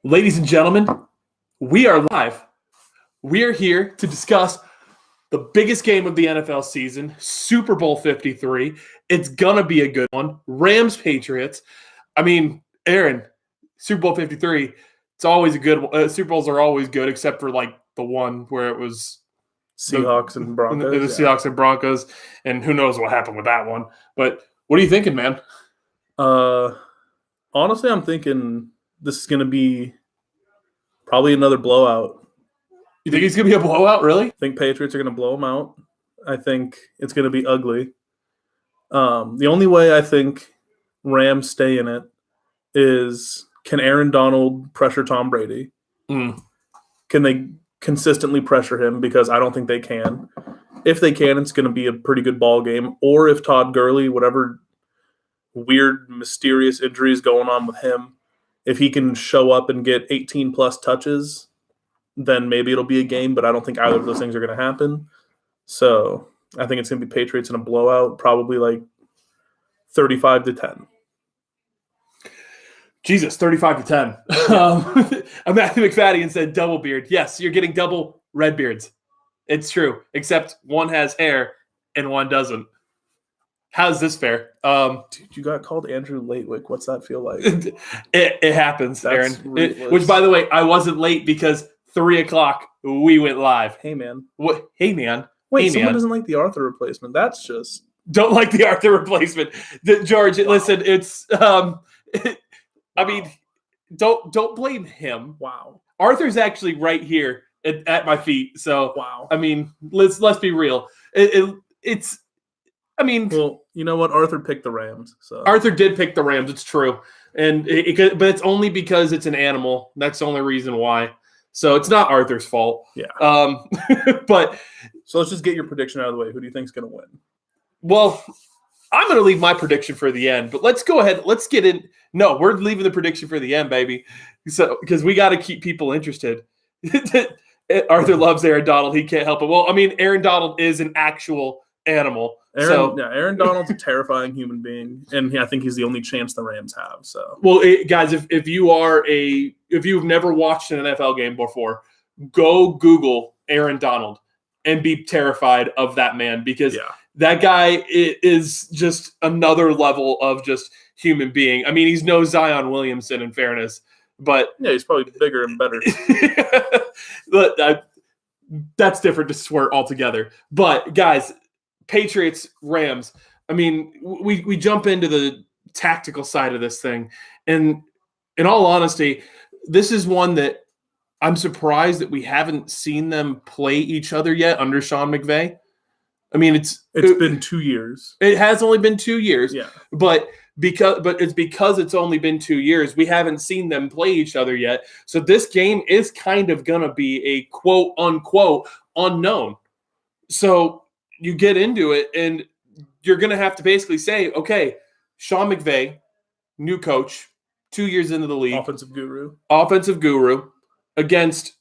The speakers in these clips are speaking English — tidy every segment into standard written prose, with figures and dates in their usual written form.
Ladies and gentlemen, we are live. We are here to discuss the biggest game of the NFL season, Super Bowl 53. It's going to be a good one. Rams, Patriots. I mean, Aaron, Super Bowl 53, it's always a good one. Super Bowls are always good, except for like the one where it was Seahawks and Broncos. The Seahawks and Broncos, and who knows what happened with that one. But what are you thinking, man? Honestly, I'm thinking this is going to be probably another blowout. You think it's going to be a blowout, really? I think Patriots are going to blow them out. I think it's going to be ugly. The only way I think Rams stay in it is, can Aaron Donald pressure Tom Brady? Can they consistently pressure him? Because I don't think they can. If they can, it's going to be a pretty good ball game. Or if Todd Gurley, whatever weird, mysterious injuries going on with him, if he can show up and get 18-plus touches, then maybe it'll be a game, but I don't think either of those things are going to happen. So I think it's going to be Patriots in a blowout, probably like 35-10. Jesus, 35-10. Matthew McFadden said double beard. Yes, you're getting double red beards. It's true, except one has hair and one doesn't. How's this fair? Dude, you got called Andrew Latewick. What's that feel like? It happens, That's Aaron. Which, by the way, I wasn't late because 3 o'clock we went live. Hey, man. What? Hey, man. Wait, hey, someone man. doesn't like the Arthur replacement. That's just... Don't like the Arthur replacement. George, wow. Listen, it's... I mean, don't blame him. Wow. Arthur's actually right here at my feet. So, wow. I mean, let's be real. It's... I mean, well, you know what? Arthur picked the Rams. So Arthur did pick the Rams. It's true, and but it's only because it's an animal. That's the only reason why. So it's not Arthur's fault. Yeah. But so let's just get your prediction out of the way. Who do you think's going to win? Well, I'm going to leave my prediction for the end. But let's go ahead. Let's get in. No, we're leaving the prediction for the end, baby. So because we got to keep people interested. Arthur loves Aaron Donald. He can't help it. Well, I mean, Aaron Donald is an actual animal. Aaron Donald's a terrifying human being, and I think he's the only chance the Rams have. So, well, guys, if you've never watched an NFL game before, go Google Aaron Donald and be terrified of that man, because that guy is just another level of just human being. I mean, he's no Zion Williamson, in fairness, but yeah, he's probably bigger and better. But that's different to swear altogether. But guys, Patriots, Rams. I mean, we jump into the tactical side of this thing. And in all honesty, this is one that I'm surprised that we haven't seen them play each other yet under Sean McVay. I mean, it's been 2 years. It has only been 2 years. Yeah. But it's because it's only been 2 years, we haven't seen them play each other yet. So this game is kind of going to be a quote unquote unknown. So you get into it, and you're going to have to basically say, okay, Sean McVay, new coach, 2 years into the league. Offensive guru. Against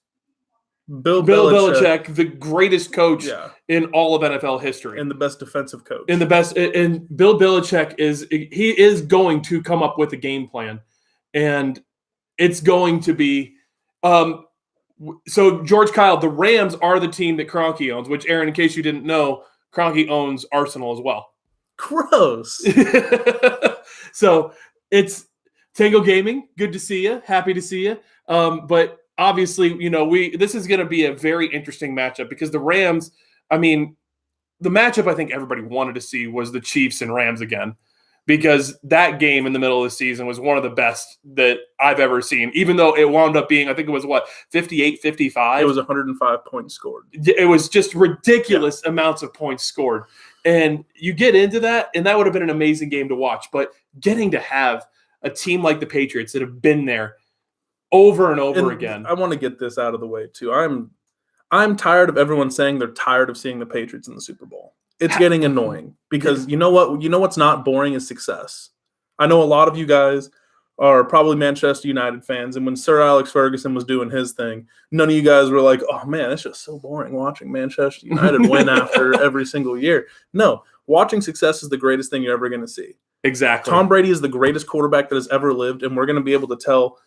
Bill Belichick, the greatest coach in all of NFL history. And the best defensive coach. And Bill Belichick is going to come up with a game plan. And it's going to be so, George Kyle, the Rams are the team that Kroenke owns, which, Aaron, in case you didn't know, Kroenke owns Arsenal as well. Gross. So it's Tango Gaming. Good to see you. Happy to see you. But obviously, this is going to be a very interesting matchup, because the Rams, I mean, the matchup I think everybody wanted to see was the Chiefs and Rams again, because that game in the middle of the season was one of the best that I've ever seen, even though it wound up being, I think it was 58-55? It was 105 points scored. It was just ridiculous amounts of points scored. And you get into that, and that would have been an amazing game to watch. But getting to have a team like the Patriots that have been there over and over again. I want to get this out of the way, too. I'm tired of everyone saying they're tired of seeing the Patriots in the Super Bowl. It's getting annoying, because you know what? You know what's not boring is success. I know a lot of you guys are probably Manchester United fans, and when Sir Alex Ferguson was doing his thing, none of you guys were like, oh, man, it's just so boring watching Manchester United win after every single year. No, watching success is the greatest thing you're ever going to see. Exactly. Tom Brady is the greatest quarterback that has ever lived, and we're going to be able to tell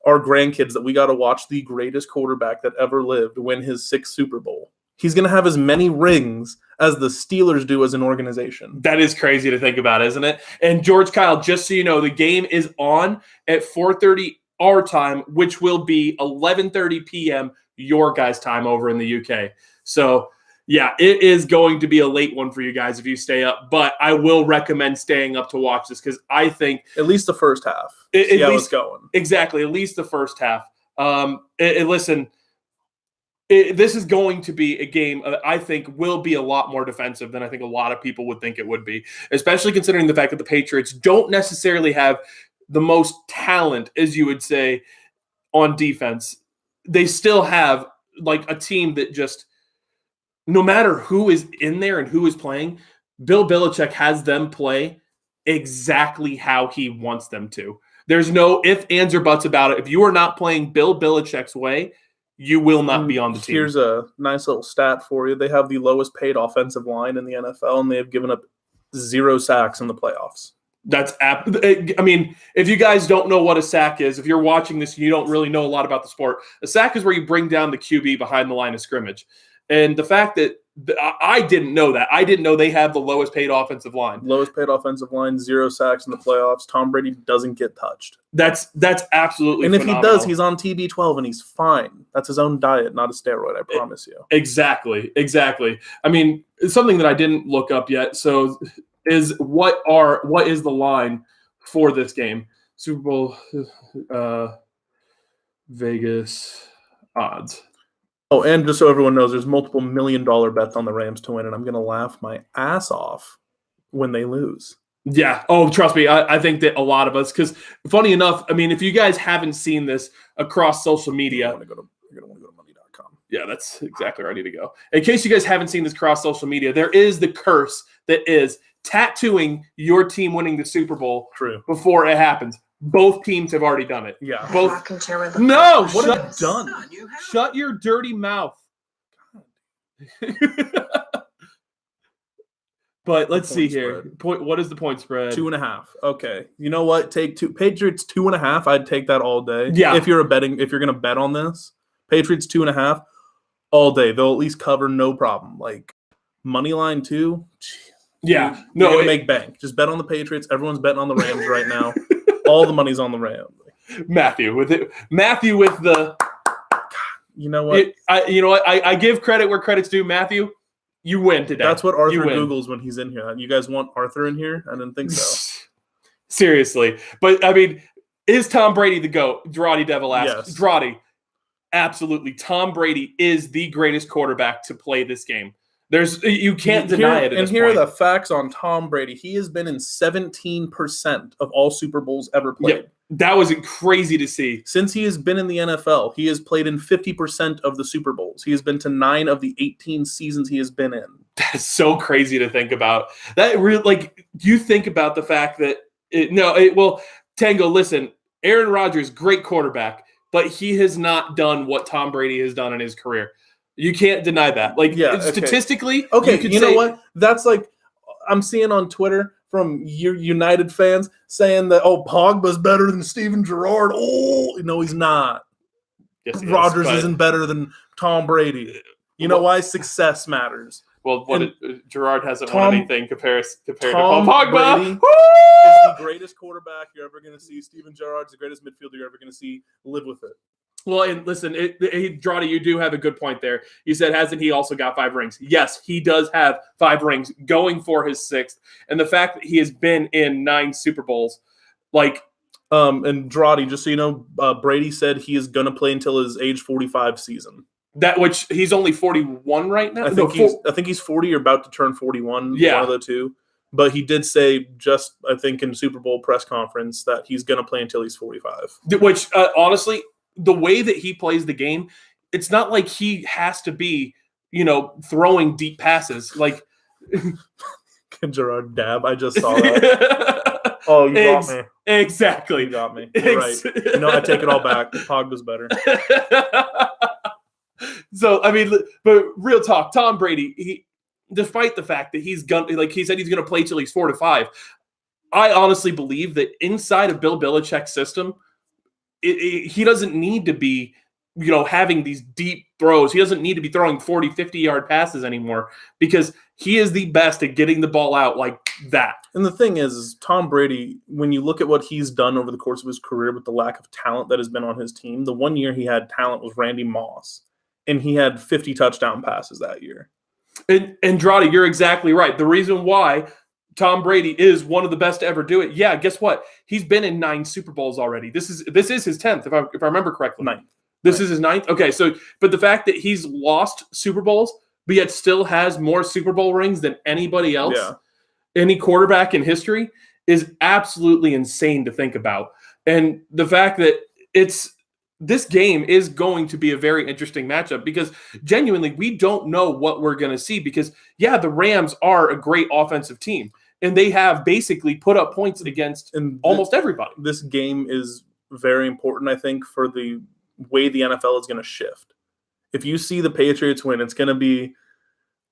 our grandkids that we got to watch the greatest quarterback that ever lived win his 6th Super Bowl. He's going to have as many rings as the Steelers do as an organization. That is crazy to think about, isn't it? And George Kyle, just so you know, the game is on at 4:30 our time, which will be 11:30 p.m. your guys' time over in the UK. So, yeah, it is going to be a late one for you guys if you stay up. But I will recommend staying up to watch this because I think at least the first half. See how it's going. Exactly, at least the first half. Listen. This is going to be a game that I think will be a lot more defensive than I think a lot of people would think it would be, especially considering the fact that the Patriots don't necessarily have the most talent, as you would say, on defense. They still have like a team that just, no matter who is in there and who is playing, Bill Belichick has them play exactly how he wants them to. There's no ifs, ands, or buts about it. If you are not playing Bill Belichick's way, you will not be on the team. Here's a nice little stat for you. They have the lowest paid offensive line in the NFL, and they have given up 0 sacks in the playoffs. I mean, if you guys don't know what a sack is, if you're watching this and you don't really know a lot about the sport, a sack is where you bring down the QB behind the line of scrimmage. And the fact that I didn't know that. I didn't know they have the lowest paid offensive line. Lowest paid offensive line, 0 sacks in the playoffs. Tom Brady doesn't get touched. That's absolutely And phenomenal. if he does, he's on TB12 and he's fine. That's his own diet, not a steroid, I promise you. Exactly. I mean, it's something that I didn't look up yet. So is what is the line for this game? Super Bowl Vegas odds. Oh, and just so everyone knows, there's multiple $1 million bets on the Rams to win, and I'm going to laugh my ass off when they lose. Yeah. Oh, trust me. I think that a lot of us, because funny enough, I mean, if you guys haven't seen this across social media, you're going to want to go to money.com. Yeah, that's exactly where I need to go. In case you guys haven't seen this across social media, there is the curse that is tattooing your team winning the Super Bowl before it happens. Both teams have already done it. Yeah. Both. No, what have you done? Shut your dirty mouth. But let's see here. What is the point spread? 2.5. Okay. You know what? Take 2. Patriots 2.5. I'd take that all day. Yeah. If you're going to bet on this, Patriots 2.5 all day. They'll at least cover, no problem. Like money line 2. Yeah. No, make bank. Just bet on the Patriots. Everyone's betting on the Rams right now. All the money's on the Rams. Matthew with the. You know what? I give credit where credit's due. Matthew, you win today. That's what Arthur Googles when he's in here. You guys want Arthur in here? I didn't think so. Seriously. But, I mean, is Tom Brady the GOAT? Girardi Devil asks. Yes. Girardi, absolutely. Tom Brady is the greatest quarterback to play this game. You can't deny it. And here are the facts on Tom Brady. He has been in 17% of all Super Bowls ever played. Yep. That was crazy to see. Since he has been in the NFL, he has played in 50% of the Super Bowls. He has been to 9 of the 18 seasons he has been in. That's so crazy to think about. That really, you think about the fact that Tango, listen, Aaron Rodgers, great quarterback, but he has not done what Tom Brady has done in his career. You can't deny that. Statistically, you know what? That's I'm seeing on Twitter from United fans saying that, Pogba's better than Steven Gerrard. Oh, no, he's not. Yes, Rodgers isn't better than Tom Brady. You know why? Success matters. Well, Gerrard hasn't won anything compared to Tom Pogba. Brady is the greatest quarterback you're ever going to see. Steven Gerrard's the greatest midfielder you're ever going to see. Live with it. Well, and listen, Dradi, you do have a good point there. You said, hasn't he also got 5 rings? Yes, he does have 5 rings, going for his 6th. And the fact that he has been in 9 Super Bowls, and Dradi, just so you know, Brady said he is going to play until his age 45 season. Which he's only 41 right now? I think he's 40 or about to turn 41, yeah. One of the two. But he did say I think in Super Bowl press conference that he's going to play until he's 45. Which, honestly, the way that he plays the game, it's not like he has to be, throwing deep passes. Can Gerard dab? I just saw that. Oh, you got me. Exactly. You got me. You're right. I take it all back. Pogba's better. So, I mean, but real talk, Tom Brady, despite the fact that he said he's going to play till he's 4 to 5, I honestly believe that inside of Bill Belichick's system, he doesn't need to be, having these deep throws. He doesn't need to be throwing 40, 50-yard passes anymore because he is the best at getting the ball out like that. And the thing is Tom Brady, when you look at what he's done over the course of his career with the lack of talent that has been on his team, the one year he had talent was Randy Moss, and he had 50 touchdown passes that year. And Andrade, you're exactly right. The reason why Tom Brady is one of the best to ever do it, yeah, guess what? He's been in 9 Super Bowls already. This is his 10th, if I remember correctly. 9th. This is his 9th? Okay, so, but the fact that he's lost Super Bowls, but yet still has more Super Bowl rings than anybody else, any quarterback in history, is absolutely insane to think about. And the fact that this game is going to be a very interesting matchup because genuinely we don't know what we're going to see because, yeah, the Rams are a great offensive team, and they have basically put up points against almost everybody. This game is very important, I think, for the way the NFL is going to shift. If you see the Patriots win, it's going to be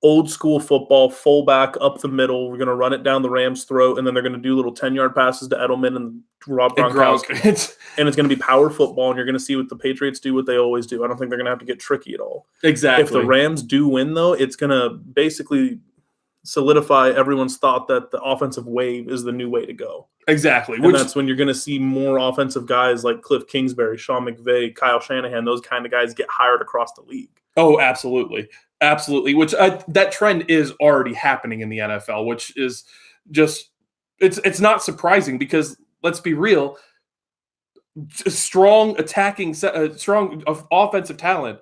old school football, fullback up the middle. We're going to run it down the Rams' throat, and then they're going to do little 10-yard passes to Edelman and Rob Gronkowski. And it's going to be power football, and you're going to see what the Patriots do, what they always do. I don't think they're going to have to get tricky at all. Exactly. If the Rams do win, though, it's going to basically solidify everyone's thought that the offensive wave is the new way to go. Exactly. And that's when you're going to see more offensive guys like Cliff Kingsbury, Sean McVay, Kyle Shanahan, those kind of guys get hired across the league. Oh, absolutely. Absolutely. Which that trend is already happening in the NFL, which is just it's not surprising because let's be real, strong offensive talent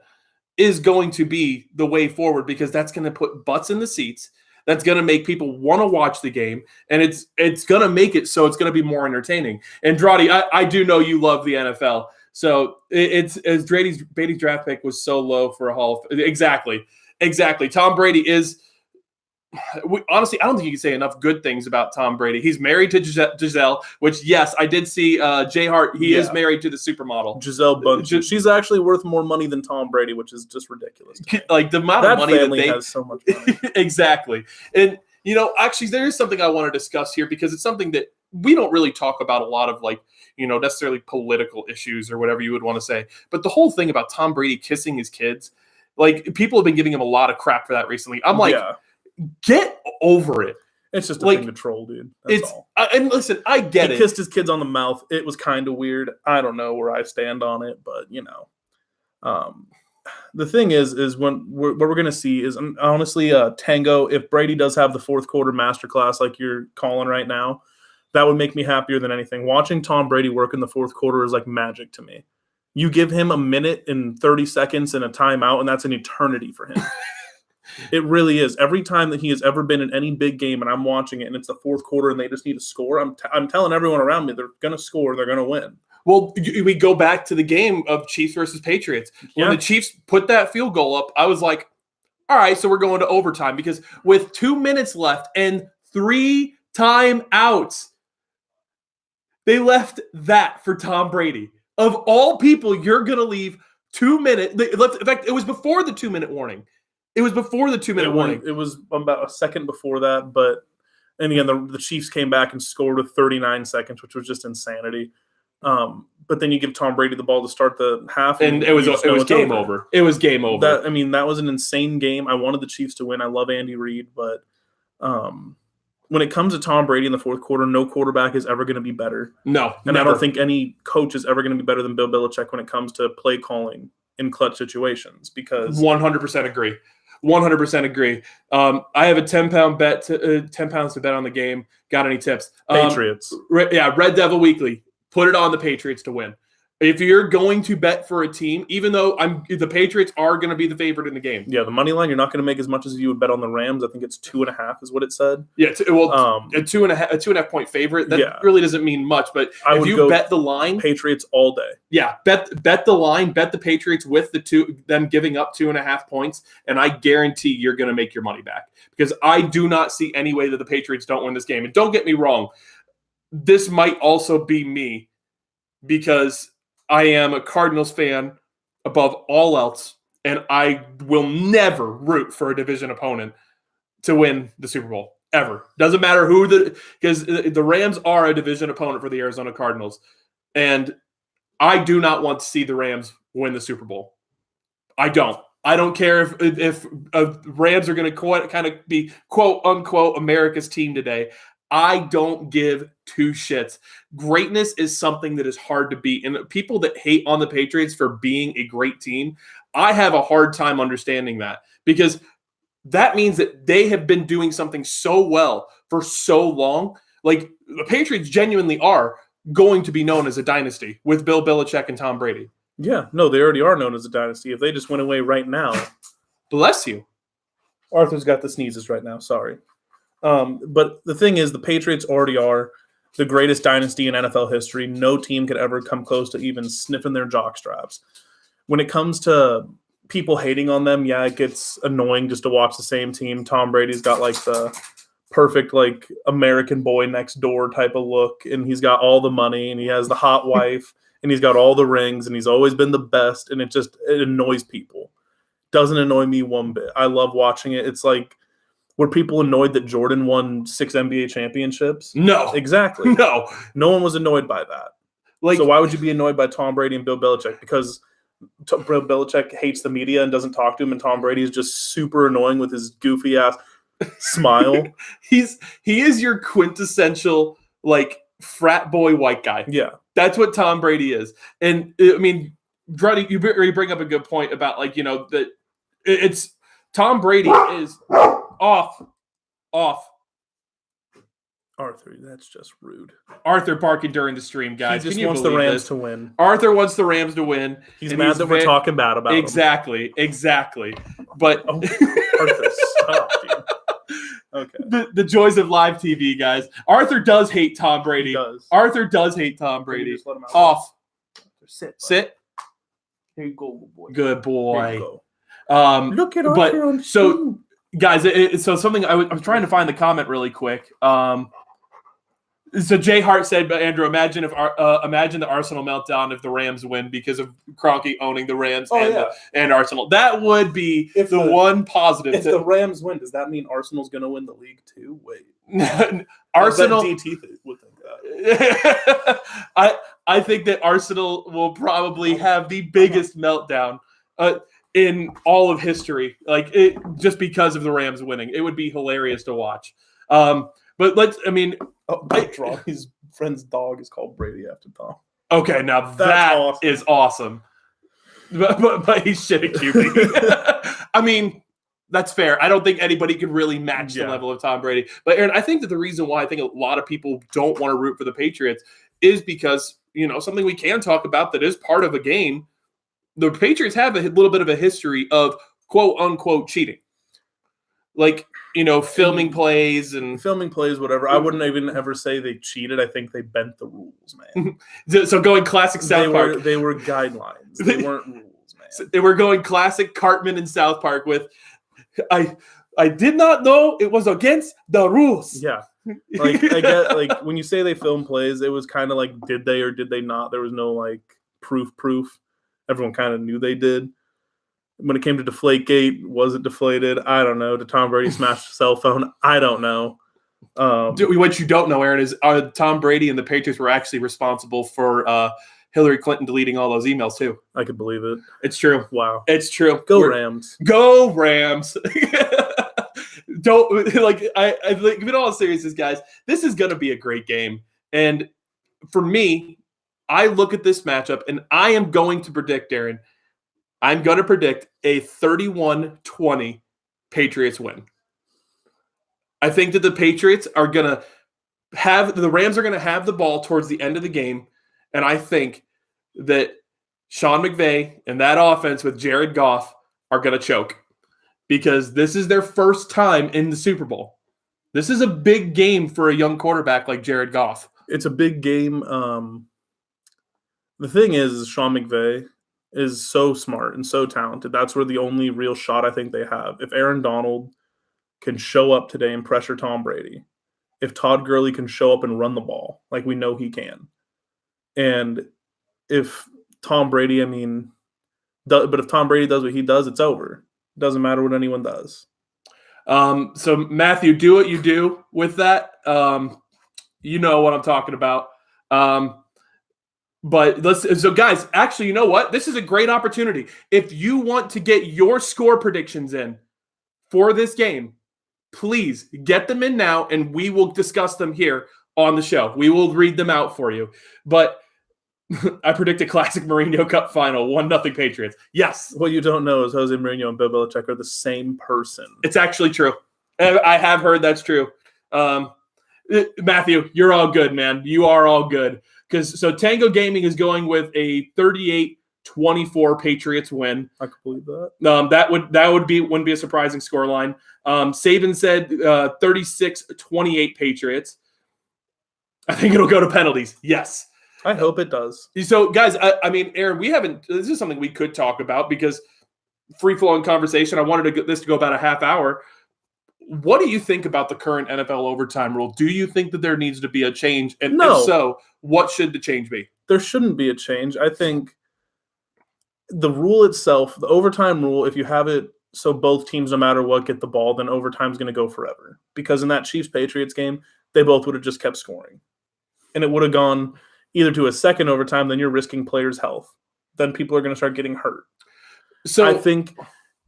is going to be the way forward because that's going to put butts in the seats. That's going to make people want to watch the game, and it's going to make it so it's going to be more entertaining. Andrade, I do know you love the NFL, so it's as Brady's draft pick was so low for a Hall of Exactly. Tom Brady is honestly, I don't think you can say enough good things about Tom Brady. He's married to Giselle, which, yes, I did see Jay Hart. He is married to the supermodel. Giselle Bundchen. She's actually worth more money than Tom Brady, which is just ridiculous. Like the amount of money family that they has so much money. Exactly. And, actually, there is something I want to discuss here because it's something that we don't really talk about a lot of, like, necessarily political issues or whatever you would want to say. But the whole thing about Tom Brady kissing his kids, like, people have been giving him a lot of crap for that recently. I'm like, get over it. It's just a thing to troll, dude. That's all. And listen, I get it. He kissed his kids on the mouth. It was kind of weird. I don't know where I stand on it, but the thing is when what we're going to see is honestly Tango. If Brady does have the fourth quarter masterclass like you're calling right now, that would make me happier than anything. Watching Tom Brady work in the fourth quarter is like magic to me. You give him a minute and 30 seconds and a timeout, and that's an eternity for him. It really is. Every time that he has ever been in any big game and I'm watching it and it's the fourth quarter and they just need to score, I'm telling everyone around me they're going to score, they're going to win. Well, we go back to the game of Chiefs versus Patriots. When the Chiefs put that field goal up, I was like, all right, so we're going to overtime because with 2 minutes left and 3 timeouts, they left that for Tom Brady. Of all people, you're going to leave 2 minutes. In fact, it was before the 2-minute warning. It was before the 2-minute warning. It was about a second before that, and again, the Chiefs came back and scored with 39 seconds, which was just insanity. But then you give Tom Brady the ball to start the half, and it was game over. It was game over. That was an insane game. I wanted the Chiefs to win. I love Andy Reid, but when it comes to Tom Brady in the fourth quarter, no quarterback is ever going to be better. No, and never. I don't think any coach is ever going to be better than Bill Belichick when it comes to play calling in clutch situations. Because 100% agree. 100% agree. I have a 10-pound bet, 10 pounds to bet on the game. Got any tips? Patriots. Red Devil Weekly. Put it on the Patriots to win. If you're going to bet for a team, even though the Patriots are going to be the favorite in the game. Yeah, the money line, you're not going to make as much as you would bet on the Rams. I think it's 2.5 is what it said. Yeah, a 2.5 point favorite. That really doesn't mean much. But if you bet the line, Patriots all day. Yeah, bet the line, bet the Patriots with them giving up 2.5 points, and I guarantee you're going to make your money back because I do not see any way that the Patriots don't win this game. And don't get me wrong, this might also be me because I am a Cardinals fan above all else, and I will never root for a division opponent to win the Super Bowl, ever. Doesn't matter who because the Rams are a division opponent for the Arizona Cardinals. And I do not want to see the Rams win the Super Bowl. I don't. I don't care if Rams are going to kind of be quote unquote America's team today. I don't give two shits. Greatness is something that is hard to beat. And people that hate on the Patriots for being a great team, I have a hard time understanding that, because that means that they have been doing something so well for so long. Like, the Patriots genuinely are going to be known as a dynasty with Bill Belichick and Tom Brady. Yeah, no, they already are known as a dynasty. If they just went away right now. Bless you. Arthur's got the sneezes right now, sorry. But the thing is, the Patriots already are the greatest dynasty in NFL history. No team could ever come close to even sniffing their jockstraps. When it comes to people hating on them, yeah, it gets annoying just to watch the same team. Tom Brady's got like the perfect like American boy next door type of look, and he's got all the money, and he has the hot wife, and he's got all the rings, and he's always been the best, and it annoys people. Doesn't annoy me one bit. I love watching it. It's like, were people annoyed that Jordan won 6 NBA championships? No. Exactly. No. No one was annoyed by that. So why would you be annoyed by Tom Brady and Bill Belichick? Because Bill Belichick hates the media and doesn't talk to him, and Tom Brady is just super annoying with his goofy ass smile. He is your quintessential like frat boy white guy. Yeah, that's what Tom Brady is. And I mean, Brady, you bring up a good point about like, that it's Tom Brady is off. Arthur, that's just rude. Arthur barking during the stream, guys. He just wants the Rams to win. Arthur wants the Rams to win. He's mad that we're talking bad about him. Exactly. But Arthur, stop, dude. Okay. The joys of live TV, guys. Arthur does hate Tom Brady. He does. Arthur does hate Tom Brady. Just let him out. Off. Sit. Here you go, good boy. Good boy. Here you go. Look at Arthur on so, guys, so something I'm trying to find the comment really quick. So Jay Hart said, "But Andrew, imagine the Arsenal meltdown if the Rams win because of Kroenke owning the Rams and Arsenal. That would be the one positive. If the Rams win, does that mean Arsenal's going to win the league too? Wait, Arsenal. DT would think that. I think that Arsenal will probably have the biggest meltdown in all of history, just because of the Rams winning. It would be hilarious to watch. But his friend's dog is called Brady after Tom. Okay, now that is awesome. But he's shit at QB. I mean, that's fair. I don't think anybody could really match the level of Tom Brady. But Aaron, I think that the reason why I think a lot of people don't want to root for the Patriots is because, something we can talk about that is part of a game. The Patriots have a little bit of a history of quote unquote cheating. Filming plays, whatever. I wouldn't even ever say they cheated. I think they bent the rules, man. So going classic South Park. They were guidelines. They weren't rules, man. They were going classic Cartman in South Park with, I did not know it was against the rules. Yeah. I get, when you say they filmed plays, it was kind of like, did they or did they not? There was no, proof. Everyone kind of knew they did. When it came to Deflategate, was it deflated? I don't know. Did Tom Brady smash a cell phone? I don't know. What you don't know, Aaron, is Tom Brady and the Patriots were actually responsible for Hillary Clinton deleting all those emails too. I could believe it. It's true. Wow. It's true. Go Rams. Go Rams. Don't I think, in all seriousness, guys, this is going to be a great game. And for me, I look at this matchup and I am going to predict, Aaron, I'm going to predict a 31-20 Patriots win. I think that the Patriots are going to the Rams are going to have the ball towards the end of the game, and I think that Sean McVay and that offense with Jared Goff are going to choke because this is their first time in the Super Bowl. This is a big game for a young quarterback like Jared Goff. It's a big game. The thing is Sean McVay is so smart and so talented. That's where the only real shot I think they have. If Aaron Donald can show up today and pressure Tom Brady, if Todd Gurley can show up and run the ball like we know he can, and if Tom Brady, but if Tom Brady does what he does, it's over. It doesn't matter what anyone does. So Matthew, do what you do with that. You know what I'm talking about. But so guys, actually, you know what? This is a great opportunity. If you want to get your score predictions in for this game, please get them in now, and we will discuss them here on the show. We will read them out for you. But I predict a classic Mourinho Cup final, 1-0 Patriots. Yes. What you don't know is Jose Mourinho and Bill Belichick are the same person. It's actually true. I have heard that's true. Matthew, you're all good, man. You are all good. So Tango Gaming is going with a 38-24 Patriots win. I could believe that. Wouldn't be a surprising scoreline. Saban said 36-28 Patriots. I think it'll go to penalties. Yes. I hope it does. So, guys, I mean, Aaron, this is something we could talk about because free-flowing conversation. I wanted this to go about a half hour. What do you think about the current NFL overtime rule? Do you think that there needs to be a change? And no. If so, what should the change be? There shouldn't be a change. I think the rule itself, the overtime rule, if you have it so both teams, no matter what, get the ball, then overtime's going to go forever. Because in that Chiefs-Patriots game, they both would have just kept scoring. And it would have gone either to a second overtime, then you're risking players' health. Then people are going to start getting hurt. So I think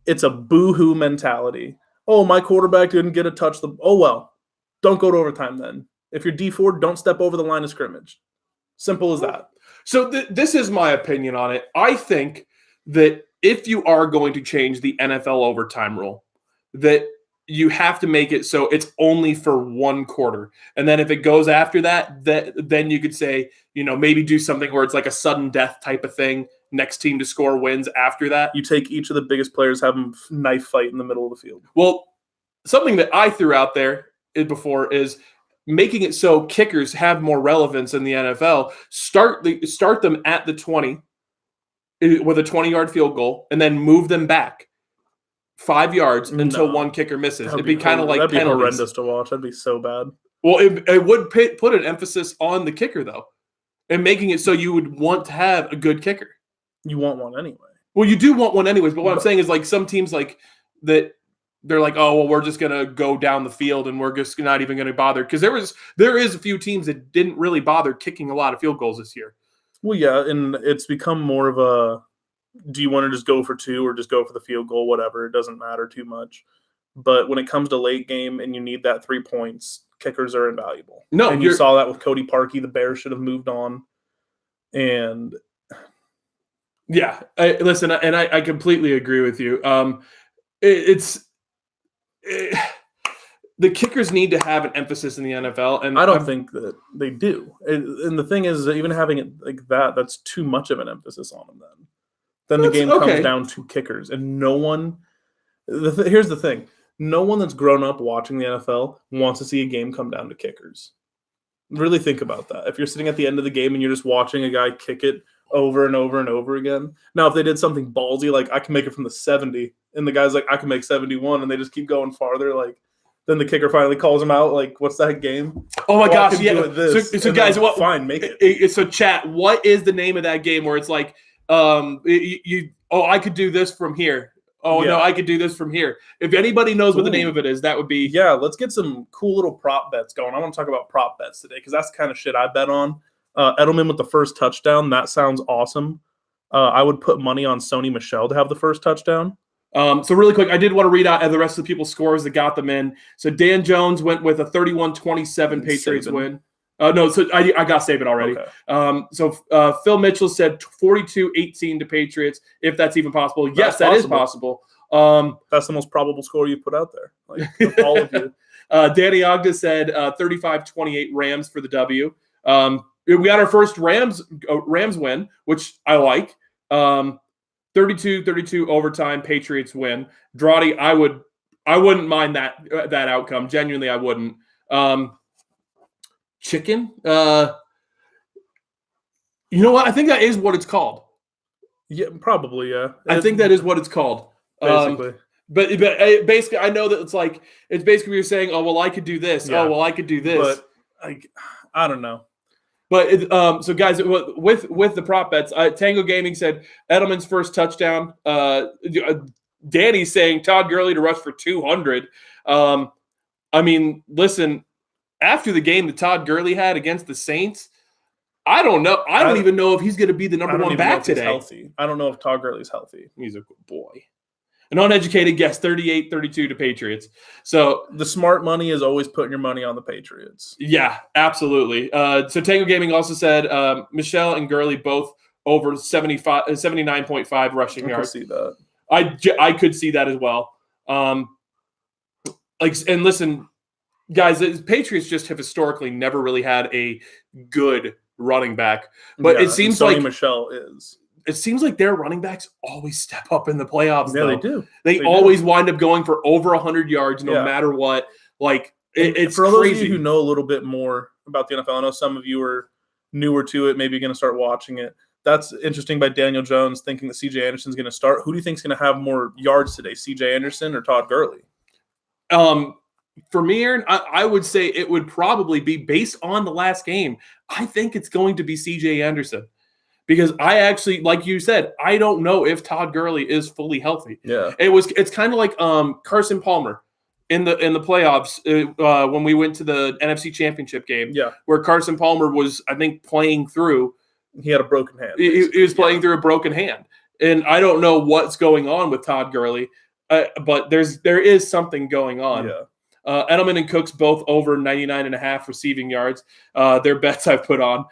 it's a boo-hoo mentality. Oh, my quarterback didn't get a touch. Oh, well, don't go to overtime then. If you're D4, don't step over the line of scrimmage. Simple as that. So this is my opinion on it. I think that if you are going to change the NFL overtime rule, that you have to make it so it's only for one quarter. And then if it goes after that, then you could say, maybe do something where it's like a sudden death type of thing. Next team to score wins after that. You take each of the biggest players, have them knife fight in the middle of the field. Well, something that I threw out there before is making it so kickers have more relevance in the NFL. Start them at the 20 with a 20-yard field goal, and then move them back 5 yards until one kicker misses. It'd be kind of like that'd penalties. Be horrendous to watch. That'd be so bad. Well, it would put an emphasis on the kicker though, and making it so you would want to have a good kicker. You want one anyway. Well, you do want one anyways, but what I'm saying is like some teams like that, they're like, oh, well, we're just going to go down the field and we're just not even going to bother. Because there is a few teams that didn't really bother kicking a lot of field goals this year. Well, yeah, and it's become more of a, do you want to just go for two or just go for the field goal, whatever. It doesn't matter too much. But when it comes to late game and you need that 3 points, kickers are invaluable. No, and you saw that with Cody Parkey. The Bears should have moved on. And yeah, I completely agree with you. The kickers need to have an emphasis in the NFL, and I don't think that they do. And the thing is, that even having it like that, that's too much of an emphasis on them. Then the game comes down to kickers, and no one. Here's the thing: no one that's grown up watching the NFL wants to see a game come down to kickers. Really think about that. If you're sitting at the end of the game and you're just watching a guy kick it over and over and over again. Now, if they did something ballsy, like I can make it from the 70, and the guy's like, I can make 71, and they just keep going farther, like then the kicker finally calls him out, like, what's that game? Oh my gosh, yeah. So guys, fine, make it. So chat, what is the name of that game where it's like, I could do this from here. Oh, yeah. No, I could do this from here. If anybody knows what the name of it is, that would be. Yeah, let's get some cool little prop bets going. I want to talk about prop bets today because that's the kind of shit I bet on. Edelman with the first touchdown. That sounds awesome. I would put money on Sony Michel to have the first touchdown. So really quick, I did want to read out the rest of the people's scores that got them in. So Dan Jones went with a 31-27 Patriots win. No, so I got Saban already. Okay. So Phil Mitchell said 42-18 to Patriots, if that's even possible. Yes, that is possible. That's the most probable score you put out there. Like all of you. Danny Ogda said 35-28 Rams for the W. We got our first Rams win, which I like. 32-32 overtime, Patriots win. Drawdy, I wouldn't mind that outcome. Genuinely, I wouldn't. Chicken? You know what? I think that is what it's called. Yeah, probably, yeah. I think that is what it's called. Basically. But basically, I know that it's basically you're saying, oh, well, I could do this. Yeah. Oh, well, I could do this. But I don't know. But so guys, with the prop bets, Tango Gaming said Edelman's first touchdown. Danny's saying Todd Gurley to rush for 200. I mean, listen, after the game that Todd Gurley had against the Saints, I don't know. I don't even know if he's going to be the number one back today. Healthy. I don't know if Todd Gurley's healthy. He's a good boy. An uneducated guess, 38-32 to Patriots. So the smart money is always putting your money on the Patriots. Yeah, absolutely. So Tango Gaming also said Michelle and Gurley both over 79.5 rushing yards. I could see that. I could see that as well. And listen, guys, the Patriots just have historically never really had a good running back, but it seems like Michelle is. It seems like their running backs always step up in the playoffs. Yeah, though. they do. They always wind up going for over 100 yards, no matter what. Like it's for crazy. Those of you who know a little bit more about the NFL, I know some of you are newer to it, maybe going to start watching it. That's interesting by Daniel Jones thinking that C.J. Anderson's going to start. Who do you think is going to have more yards today, C.J. Anderson or Todd Gurley? For me, Aaron, I would say it would probably be based on the last game. I think it's going to be C.J. Anderson. Because I actually, like you said, I don't know if Todd Gurley is fully healthy. Yeah, it's kind of like Carson Palmer in the playoffs when we went to the NFC Championship game. Yeah, where Carson Palmer was, I think, playing through. He had a broken hand. He was playing through a broken hand, and I don't know what's going on with Todd Gurley, but there is something going on. Yeah. Edelman and Cooks both over 99.5 receiving yards. Their bets I've put on.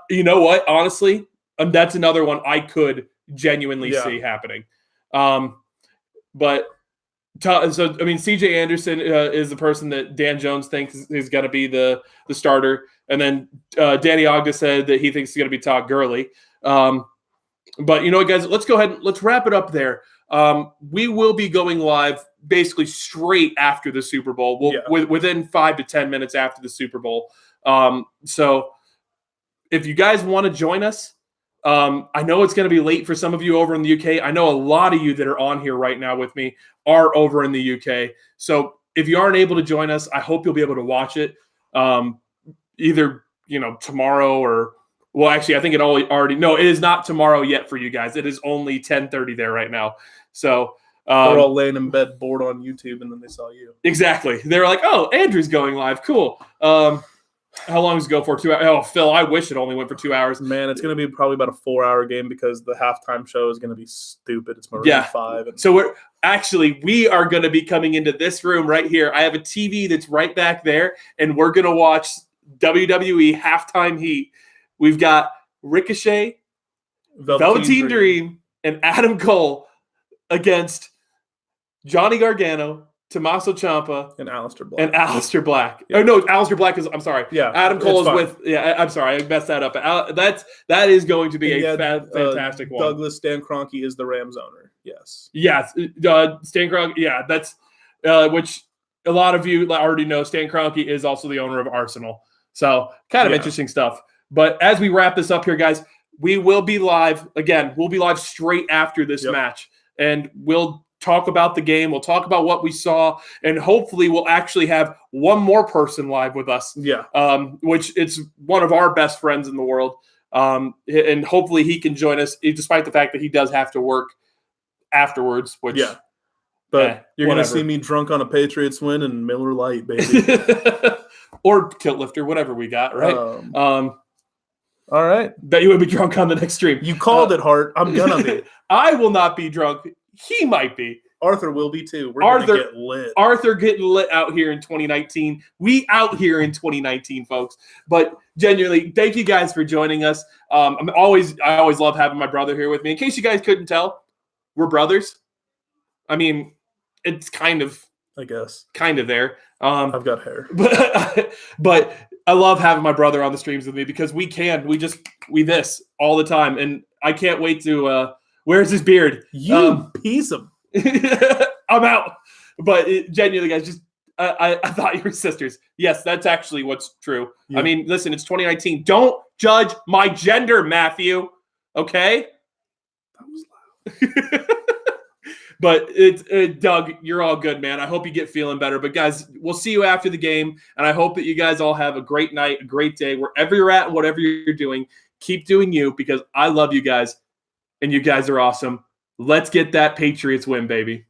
You know what? Honestly. And that's another one I could genuinely see happening. C.J. Anderson is the person that Dan Jones thinks is going to be the starter. And then Danny Ogden said that he thinks it's going to be Todd Gurley. But you know what, guys? Let's go ahead and let's wrap it up there. We will be going live basically straight after the Super Bowl. Within 5 to 10 minutes after the Super Bowl. So if you guys want to join us, I know it's going to be late for some of you over in the UK. I know a lot of you that are on here right now with me are over in the UK. So if you aren't able to join us, I hope you'll be able to watch it either, tomorrow or – well, actually, I think it already – no, it is not tomorrow yet for you guys. It is only 10:30 there right now. So they're all laying in bed bored on YouTube, and then they saw you. Exactly. They were like, oh, Andrew's going live. Cool. How long does it go for? 2 hours? Oh, Phil, I wish it only went for 2 hours. Man, it's going to be probably about a 4-hour game because the halftime show is going to be stupid. It's Maroon 5. So we are going to be coming into this room right here. I have a TV that's right back there, and we're going to watch WWE Halftime Heat. We've got Ricochet, Velveteen Dream, and Adam Cole against Johnny Gargano, Tommaso Ciampa, and Aleister Black. Yeah. Oh no, Aleister Black is. I'm sorry. Yeah, Adam Cole is with. Yeah, I'm sorry, I messed that up. That is going to be fantastic one. Douglas Stan Kroenke is the Rams owner. Yes. Yes, Stan Kroenke. Yeah, that's which a lot of you already know. Stan Kroenke is also the owner of Arsenal. So kind of interesting stuff. But as we wrap this up here, guys, we will be live again. We'll be live straight after this match, and we'll talk about the game. We'll talk about what we saw, and hopefully we'll actually have one more person live with us. Yeah. Which it's one of our best friends in the world. And hopefully he can join us, despite the fact that he does have to work afterwards. Which, but you're going to see me drunk on a Patriots win and Miller Lite, baby. Or tilt lifter, whatever we got, right? All right. Bet you would be drunk on the next stream. You called it, Hart. I'm going to be. I will not be drunk. He might be. Arthur will be too. We're going to get lit. Arthur getting lit out here in 2019. We out here in 2019, folks. But genuinely, thank you guys for joining us. I always love having my brother here with me. In case you guys couldn't tell, we're brothers. I mean, it's kind of, I guess, kind of there. I've got hair, but I love having my brother on the streams with me because we this all the time, and I can't wait to. Where's his beard? You piece of. I'm out. But genuinely, guys, just I thought you were sisters. Yes, that's actually what's true. Yeah. I mean, listen, it's 2019. Don't judge my gender, Matthew. Okay? That was loud. But Doug, you're all good, man. I hope you get feeling better. But guys, we'll see you after the game, and I hope that you guys all have a great night, a great day, wherever you're at, and whatever you're doing. Keep doing you because I love you guys, and you guys are awesome. Let's get that Patriots win, baby.